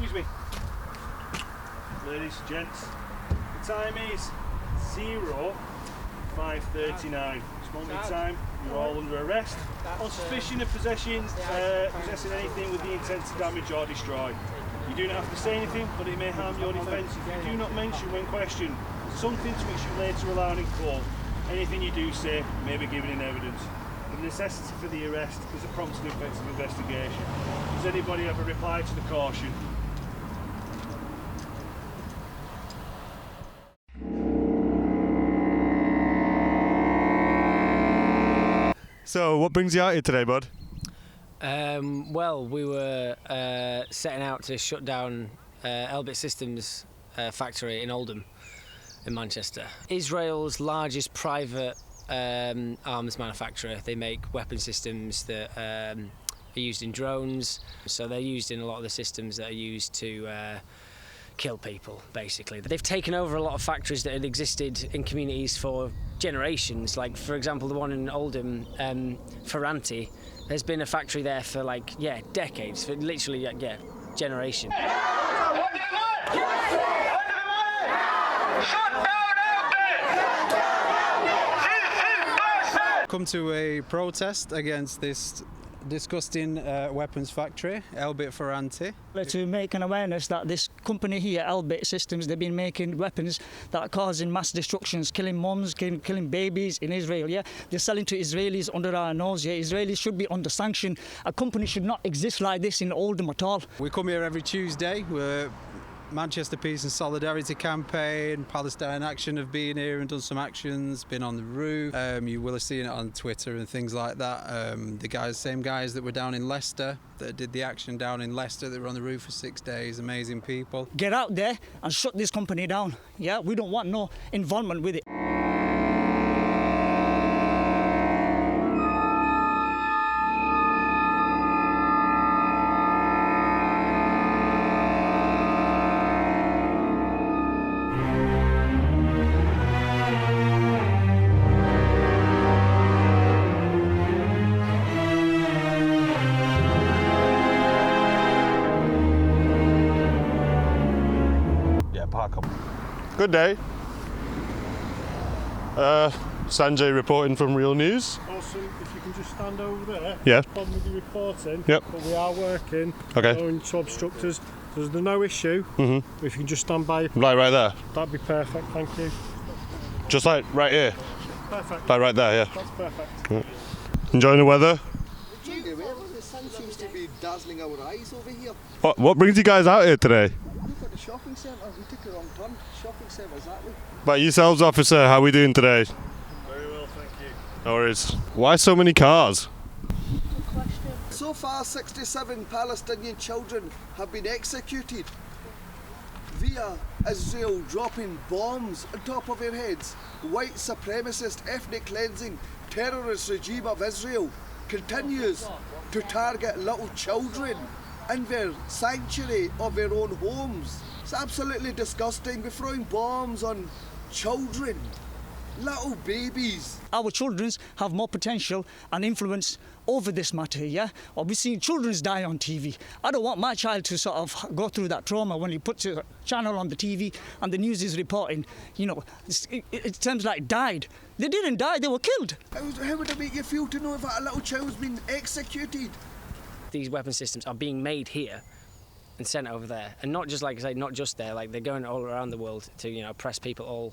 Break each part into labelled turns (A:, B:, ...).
A: Excuse me. Ladies and gents, the time is 05:39. This moment in time, you're all under arrest on suspicion of possessing anything with the intent to damage or destroy. You do not have to say anything, but it may harm your defence if you do not mention when questioned something to which you later rely on in court. Anything you do say may be given in evidence. The necessity for the arrest is a prompt and effective investigation. Does anybody have a reply to the caution?
B: So, what brings you out here today, bud?
C: Well, we were setting out to shut down Elbit Systems factory in Oldham, in Manchester. Israel's largest private arms manufacturer. They make weapon systems that are used in drones. So they're used in a lot of the systems that are used to kill people, basically. They've taken over a lot of factories that had existed in communities for generations. Like, for example, the one in Oldham, Ferranti. There's been a factory there for decades, for literally generations.
D: Come to a protest against this disgusting weapons factory, Elbit Ferranti.
E: To make an awareness that this company here, Elbit Systems, they've been making weapons that are causing mass destructions, killing moms, killing babies in Israel, yeah? They're selling to Israelis under our nose, yeah? Israelis should be under sanction. A company should not exist like this in Oldham at all.
D: We come here every Tuesday. We're Manchester Peace and Solidarity Campaign, Palestine Action have been here and done some actions, been on the roof. You will have seen it on Twitter and things like that. Same guys that were down in Leicester, that did the action down in Leicester, that were on the roof for 6 days, amazing people.
E: Get out there and shut this company down, yeah? We don't want no involvement with it.
B: Good day. Sanjay reporting from Reel Knewz.
A: Awesome. If you can just stand over there.
B: Yeah.
A: Problem with your reporting.
B: Yep.
A: But we are working.
B: Okay.
A: Going to obstruct us. There's no issue. If you can just stand by.
B: Like right there?
A: That'd be perfect, thank you.
B: Just like right here?
A: Perfect.
B: Like right there, yeah.
A: That's perfect.
B: Yeah. Enjoying the weather?
F: The sun seems to be dazzling our eyes over here.
B: What brings you guys out here today?
F: Look at the shopping centre. We took a wrong turn. Shopping centre, exactly.
B: By yourselves, officer, how are we doing today?
A: Very well, thank you.
B: No worries. Why so many cars?
F: So far, 67 Palestinian children have been executed via Israel dropping bombs on top of their heads. White supremacist, ethnic cleansing, terrorist regime of Israel continues to target little children in their sanctuary of their own homes. It's absolutely disgusting. We're throwing bombs on children, little babies.
E: Our children have more potential and influence over this matter, yeah? Or we've seen children die on TV. I don't want my child to sort of go through that trauma when he puts a channel on the TV and the news is reporting, it terms like died. They didn't die, they were killed.
F: How would it make you feel to know that a little child's been executed?
C: These weapon systems are being made here and sent over there. And not just, like I say, not just there, like they're going all around the world to, oppress people all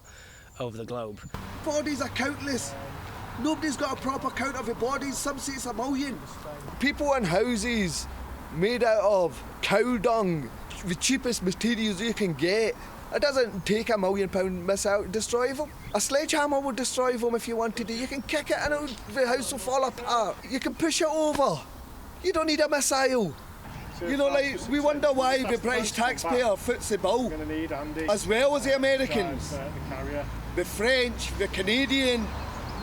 C: over the globe.
F: Bodies are countless. Nobody's got a proper count of the bodies. Some say it's 1 million. People in houses made out of cow dung, the cheapest materials you can get. It doesn't take £1 million missile to destroy them. A sledgehammer will destroy them if you wanted to. You can kick it and the house will fall apart. You can push it over. You don't need a missile. We wonder why the British taxpayer foots the bill, as well as the Americans, the French, the Canadian.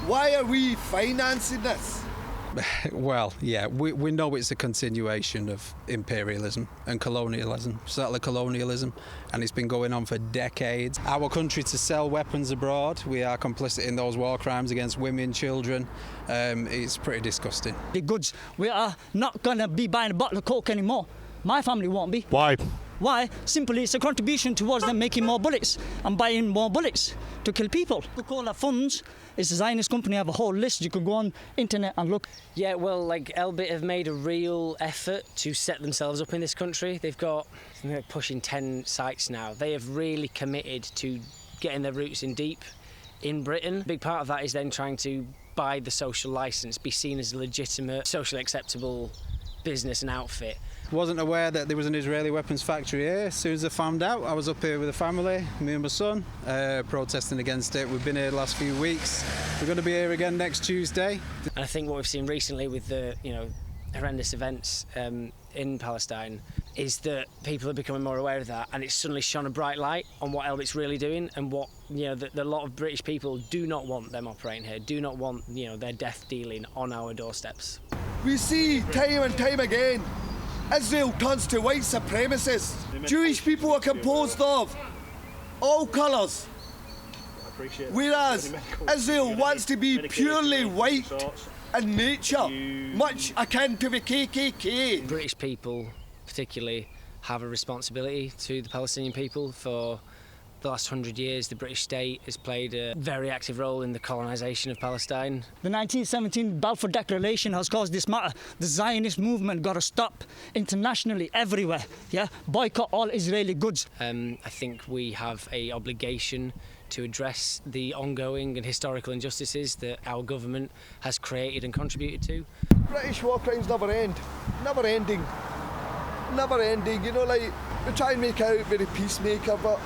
F: Why are we financing this?
D: Well, yeah, we know it's a continuation of imperialism and colonialism, settler colonialism, and it's been going on for decades. Our country to sell weapons abroad, we are complicit in those war crimes against women, children. It's pretty disgusting.
E: The goods, we are not going to be buying a bottle of Coke anymore. My family won't be.
B: Why?
E: Why? Simply, it's a contribution towards them making more bullets and buying more bullets to kill people. Coca-Cola Funds is a Zionist company. Have a whole list. You can go on internet and look.
C: Yeah, well, like Elbit have made a real effort to set themselves up in this country. They've got, I think they're pushing 10 sites now. They have really committed to getting their roots in deep in Britain. A big part of that is then trying to buy the social licence, be seen as a legitimate, socially acceptable business and outfit.
D: Wasn't aware that there was an Israeli weapons factory here. As soon as I found out, I was up here with the family, me and my son, protesting against it. We've been here the last few weeks. We're going to be here again next Tuesday.
C: And I think what we've seen recently with the, horrendous events in Palestine is that people are becoming more aware of that, and it's suddenly shone a bright light on what Elbit's really doing, and what the lot of British people do not want them operating here, do not want their death dealing on our doorsteps.
F: We see time and time again, Israel turns to white supremacists. Jewish people are composed of all colours, whereas Israel wants to be purely white in nature, much akin to the KKK.
C: British people particularly have a responsibility to the Palestinian people. For the last 100 years, the British state has played a very active role in the colonisation of Palestine.
E: The 1917 Balfour Declaration has caused this matter. The Zionist movement got to stop internationally, everywhere. Yeah, boycott all Israeli goods.
C: I think we have an obligation to address the ongoing and historical injustices that our government has created and contributed to.
F: British war crimes never end, never ending. Never ending, we try and make out very peacemaker, but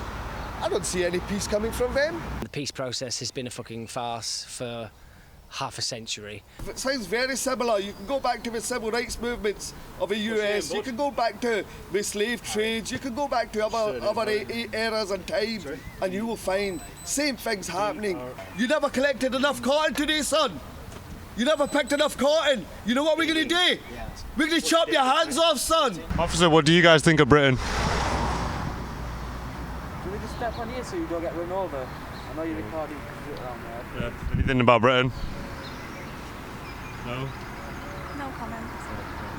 F: I don't see any peace coming from them.
C: The peace process has been a fucking farce for half a century.
F: It sounds very similar. You can go back to the civil rights movements of the US, you can go back to the slave trades, you can go back to other eras and times, and you will find same things happening. You never collected enough cotton today, son. You never picked enough cotton. You know what we're going to do? We're going to chop your hands off, son.
B: Officer, what do you guys think of Britain?
G: Do we just step on here so you don't get run over? I know you're recording around there.
B: Yeah. Anything about Britain? No?
H: No comment.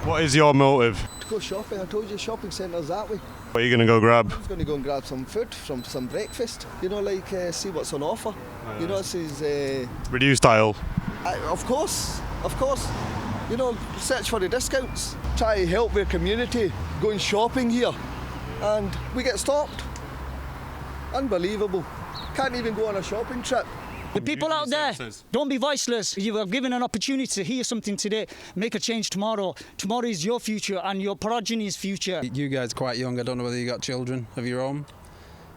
B: What is your motive?
F: To go shopping. I told you shopping centres that way.
B: What are you going to go grab?
F: I was going to go and grab some food from some breakfast. See what's on offer. This is...
B: Reduced aisle.
F: Of course. Search for the discounts. Try to help the community going shopping here. And we get stopped. Unbelievable. Can't even go on a shopping trip.
E: The people out there, don't be voiceless. You were given an opportunity to hear something today, make a change tomorrow. Tomorrow is your future and your progeny's future.
D: You guys are quite young. I don't know whether you got children of your own.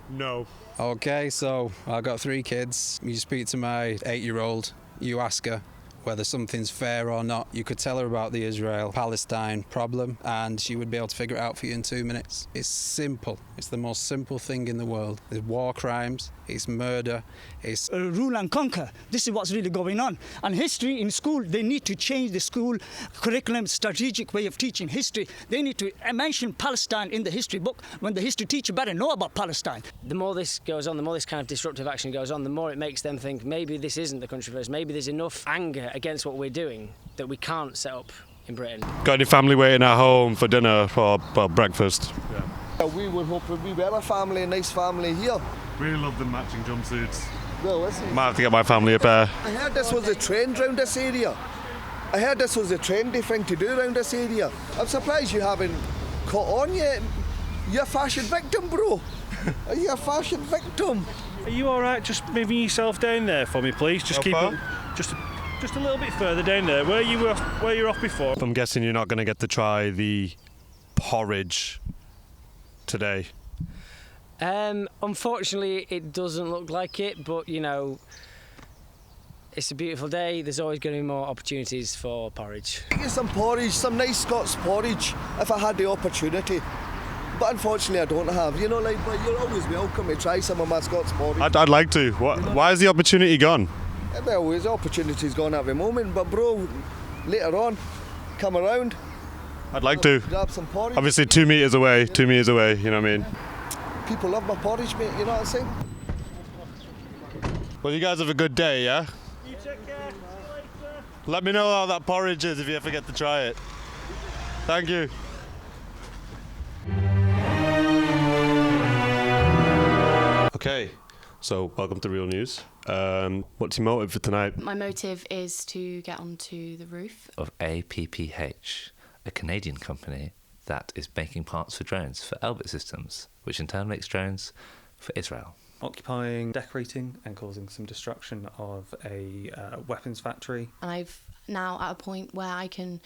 B: No.
D: Okay, so I've got 3 kids. You speak to my 8-year-old, you ask her whether something's fair or not. You could tell her about the Israel-Palestine problem and she would be able to figure it out for you in 2 minutes. It's simple. It's the most simple thing in the world. There's war crimes, it's murder, it's...
E: Rule and conquer. This is what's really going on. And history in school, they need to change the school curriculum, strategic way of teaching history. They need to mention Palestine in the history book when the history teacher better know about Palestine.
C: The more this goes on, the more this kind of disruptive action goes on, the more it makes them think maybe this isn't the country for us. Maybe there's enough anger against what we're doing that we can't set up in Britain.
B: Got any family waiting at home for dinner or breakfast?
F: Yeah. We would hope we were a family, a nice family here.
B: Really love the matching jumpsuits.
F: Well, listen.
B: Might have to get my family a pair.
F: I heard this was a trend round this area. I heard this was a trendy thing to do around this area. I'm surprised you haven't caught on yet. You're a fashion victim, bro. Are you a fashion victim?
A: Are you all right? Just moving yourself down there for me, please. Just keep it, just a little bit further down there, where you were off before.
B: I'm guessing you're not going to get to try the porridge today.
C: Unfortunately, it doesn't look like it, but it's a beautiful day. There's always going to be more opportunities for porridge.
F: Get some porridge, some nice Scots porridge, if I had the opportunity. But unfortunately, I don't have. But you're always welcome to try some of my Scots porridge.
B: I'd like to. Why is the opportunity gone?
F: Well, the opportunity's gone at the moment, but bro, later on, come around.
B: I'd like to.
F: Grab some porridge.
B: Obviously 2 meters away, 2 meters away, you know what I mean?
F: People love my porridge, mate, you know what I'm saying?
B: Well, you guys have a good day, yeah?
A: You take care. See you later.
B: Let me know how that porridge is if you ever get to try it. Thank you. Okay, so welcome to Reel Knewz. What's your motive for tonight?
H: My motive is to get onto the roof
I: of APPH, a Canadian company that is making parts for drones for Elbit Systems, which in turn makes drones for Israel.
J: Occupying, decorating and causing some destruction of a weapons factory.
H: And I've now at a point where I can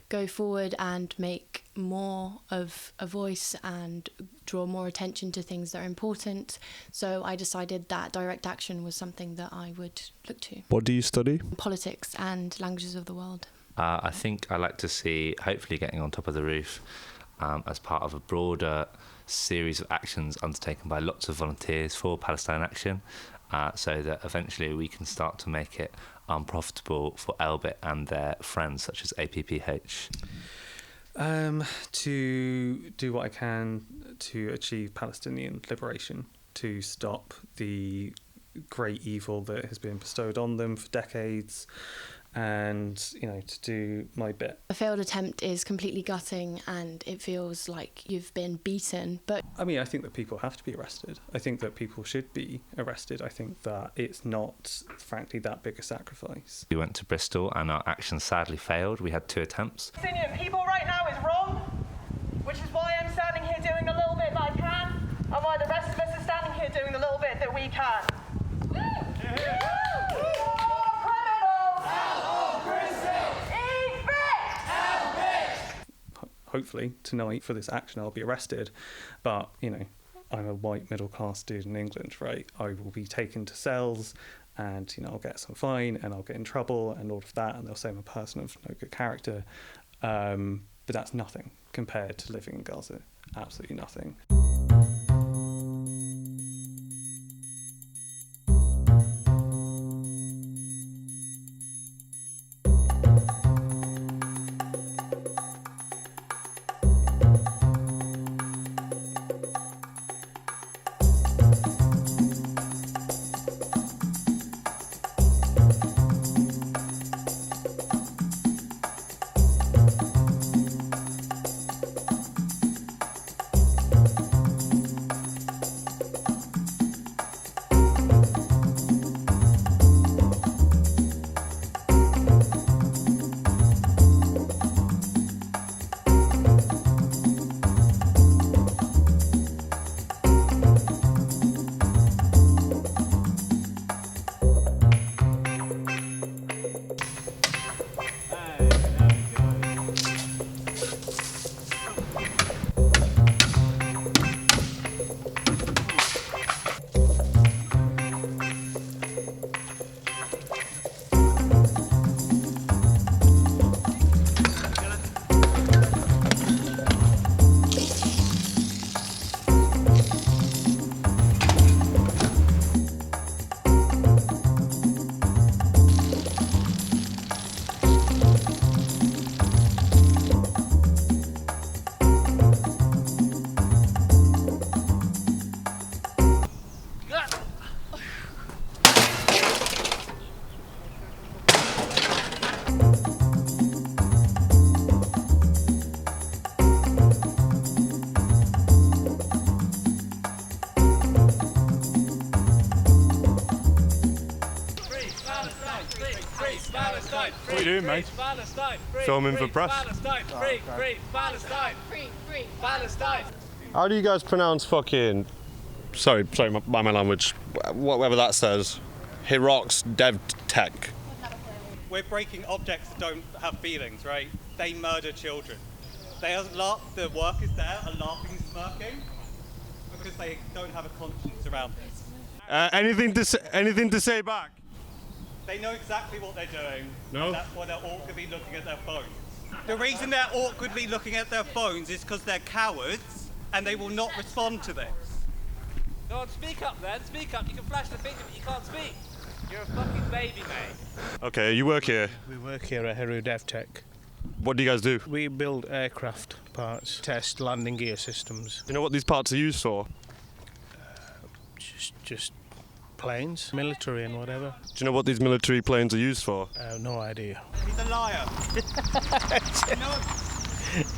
H: go forward and make more of a voice and draw more attention to things that are important. So I decided that direct action was something that I would look to.
B: What do you study?
H: Politics and languages of the world.
I: I think I like to see, hopefully getting on top of the roof as part of a broader series of actions undertaken by lots of volunteers for Palestine Action, so that eventually we can start to make it unprofitable for Elbit and their friends such as APPH.
J: To do what I can to achieve Palestinian liberation, to stop the great evil that has been bestowed on them for decades, and, you know, to do my bit.
H: A failed attempt is completely gutting and it feels like you've been beaten, but...
J: I mean, I think that people have to be arrested. I think that people should be arrested. I think that it's not, frankly, that big a sacrifice.
I: We went to Bristol and our action sadly failed. We had 2 attempts.
K: Palestinian people right now is wrong, which is why I'm standing here doing the little bit that I can, and why the rest of us are standing here doing the little bit that we can.
J: Hopefully tonight for this action I'll be arrested, but, you know, I'm a white middle class dude in England, right? I will be taken to cells and, you know, I'll get some fine and I'll get in trouble and all of that, and they'll say I'm a person of no good character, but that's nothing compared to living in Gaza. Absolutely nothing.
B: What are you doing, mate? Filming for press. How do you guys pronounce fucking... Sorry, by my language. Whatever that says. Héroux-Devtek.
L: We're breaking objects that don't have feelings, right? They murder children. The workers there are laughing and smirking because they don't have a conscience around this.
B: Anything to say back?
L: They know exactly what they're doing.
B: No.
L: That's why they're awkwardly looking at their phones. The reason they're awkwardly looking at their phones is because they're cowards and they will not respond to this.
G: Go on, speak up then, speak up. You can flash the picture, but you can't speak. You're a fucking baby, mate.
B: Okay, you work here.
M: We work here at Héroux-Devtek.
B: What do you guys do?
M: We build aircraft parts, test landing gear systems.
B: Do you know what these parts are used for?
M: Just planes, military and whatever.
B: Do you know what these military planes are used for?
M: I have no idea.
L: He's a liar.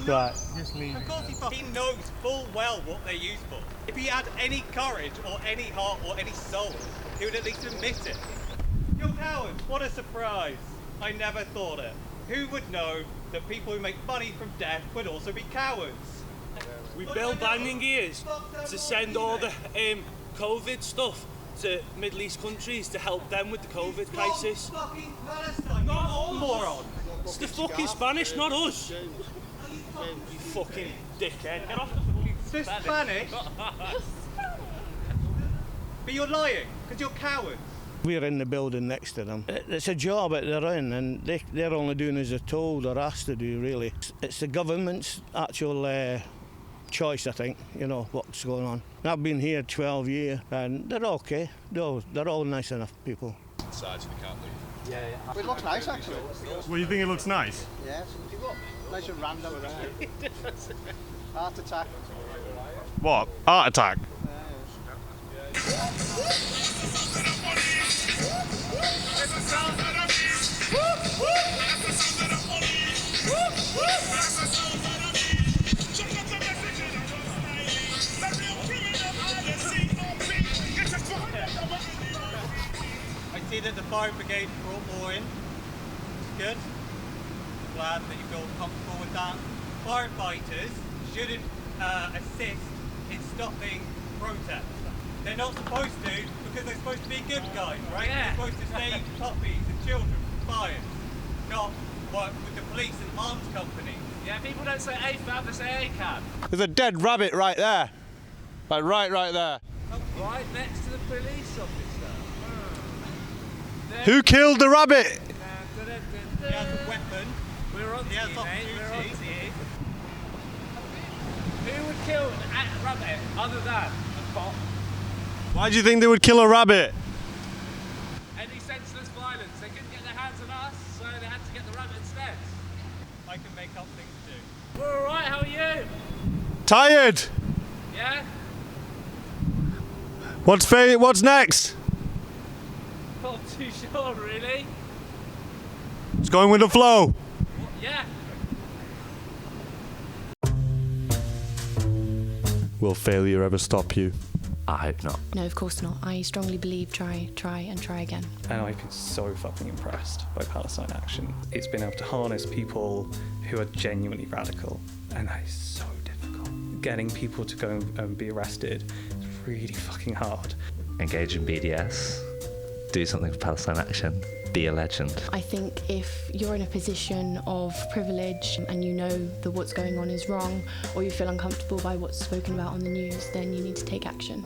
M: Right, just leave
L: Of
M: it.
L: course he knows full well what they're used for. If he had any courage or any heart or any soul, he would at least admit it. You're cowards, what a surprise. I never thought it. Who would know that people who make money from death would also be cowards?
N: We build landing gears to send all the COVID stuff to Middle East countries to help them with the COVID crisis.
L: Not all moron.
N: It's the fucking Spanish, not us. You fucking dickhead. Get off the
L: The Spanish? But you're lying, because you're cowards.
M: We're in the building next to them. It's a job that they're in, and they're only doing as they're told or asked to do, really. It's the government's actual choice, I think, you know, what's going on. I've been here 12 years, and they're okay. They're all nice enough people.
O: Inside, so they can't leave.
P: Yeah. It looks nice, actually.
B: Well, you think it looks nice?
P: Yes. Nice and random. Heart attack.
B: What? Heart attack?
L: I see that the fire brigade brought more in. It's good. Glad that you feel comfortable with that. Firefighters shouldn't assist in stopping protests. They're not supposed to, because they're supposed to be good guys, right?
G: Yeah.
L: They're supposed to save puppies and children from fires, not work with the police and arms companies.
G: Yeah, people don't say AFAB, they say ACAB.
B: There's a dead rabbit right there. Like right there.
G: Right next to the police officer.
B: Who killed the rabbit?
L: He has a weapon.
G: We're on to
L: He has
G: you, mate. We're on to
L: duty.
G: you. Who would kill a rabbit other than a bot?
B: Why do you think they would kill a rabbit?
G: Any senseless violence. They couldn't get their hands on us, so they had to get the rabbit instead.
L: I can make up things too.
G: We're alright, how are you?
B: Tired.
G: Yeah?
B: What's next?
G: Not too sure, really.
B: It's going with the flow.
G: Yeah.
B: Will failure ever stop you?
I: I hope not.
H: No, of course not. I strongly believe try and try again.
J: And I've been so fucking impressed by Palestine Action. It's been able to harness people who are genuinely radical, and that is so difficult. Getting people to go and be arrested is really fucking hard.
I: Engage in BDS, do something for Palestine Action, be a legend.
H: I think if you're in a position of privilege and you know that what's going on is wrong, or you feel uncomfortable by what's spoken about on the news, then you need to take action.